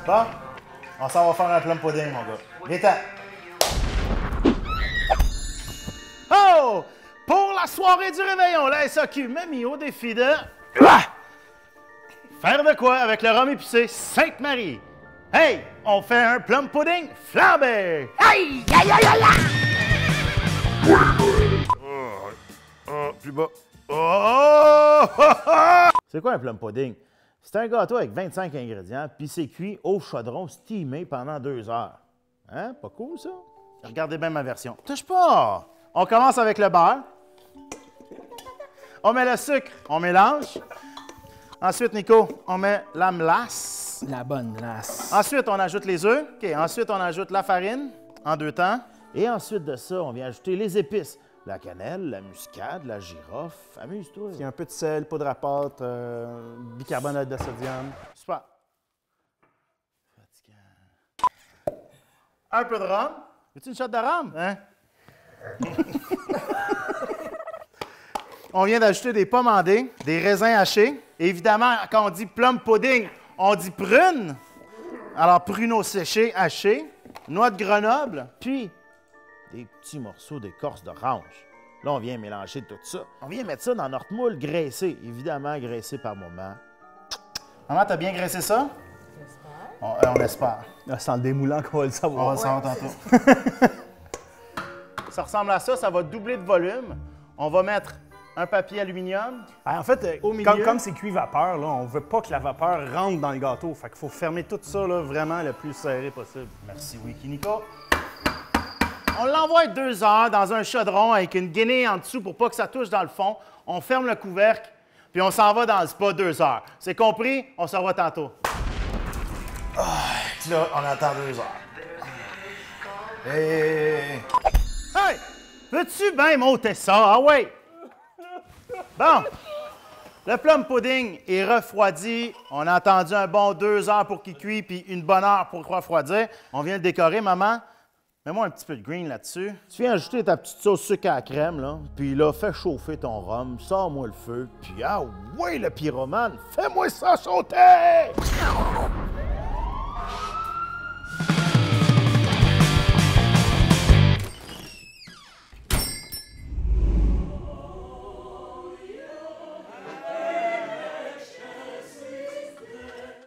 Bon, on s'en va faire un plum pudding, mon gars. Viens-t'en. Oh! Pour la soirée du réveillon, la SAQ m'a mis au défi de... faire de quoi avec le rhum épicé Sainte-Marie? Hey! On fait un plum pudding flambé! Aïe! Aïe, aïe, aïe, aïe! Plus bas. C'est quoi un plum pudding? C'est un gâteau avec 25 ingrédients, puis c'est cuit au chaudron steamé pendant 2 heures. Hein? Pas cool, ça? Regardez bien ma version. Touche pas! On commence avec le beurre. On met le sucre, on mélange. Ensuite, Nico, on met la melasse. La bonne glace. Ensuite, on ajoute les œufs. OK. Ensuite, on ajoute la farine en 2 temps. Et ensuite de ça, on vient ajouter les épices. La cannelle, la muscade, la girofle. Amuse-toi. Il y a un peu de sel, poudre à pâte, bicarbonate de sodium. Super. Fatigant. Un peu de rhum. Veux-tu une shot de rhum? Hein? On vient d'ajouter des pommandés, des raisins hachés. Et évidemment, quand on dit plum pudding, on dit prune. Alors, pruneaux séchés, hachés, noix de Grenoble, puis des petits morceaux d'écorce d'orange. Là, on vient mélanger tout ça. On vient mettre ça dans notre moule graissé, évidemment graissé par moment. Maman, t'as bien graissé ça? On espère. Ah, c'est en le démoulant qu'on va le savoir. On va le savoir tantôt. Ça ressemble à ça, ça va doubler de volume. On va mettre un papier aluminium. En fait, au milieu. comme c'est cuit vapeur, là, on ne veut pas que la vapeur rentre dans le gâteau. Fait qu'il faut fermer tout ça là, vraiment le plus serré possible. Merci, Wiki Nico. On l'envoie 2 heures dans un chaudron avec une guenille en dessous pour pas que ça touche dans le fond. On ferme le couvercle, puis on s'en va dans le spa 2 heures. C'est compris? On se revoit tantôt. Là, on attend 2 heures. Hey! Hey! Veux-tu bien m'ôter ça? Ah ouais! Bon, le plum pudding est refroidi. On a attendu un bon 2 heures pour qu'il cuise, puis une bonne heure pour refroidir. On vient le décorer, maman. Mets-moi un petit peu de green là-dessus. Tu viens ajouter ta petite sauce sucre à la crème, là. Puis là, fais chauffer ton rhum, sors-moi le feu. Puis ah ouais, le pyromane, fais-moi ça sauter!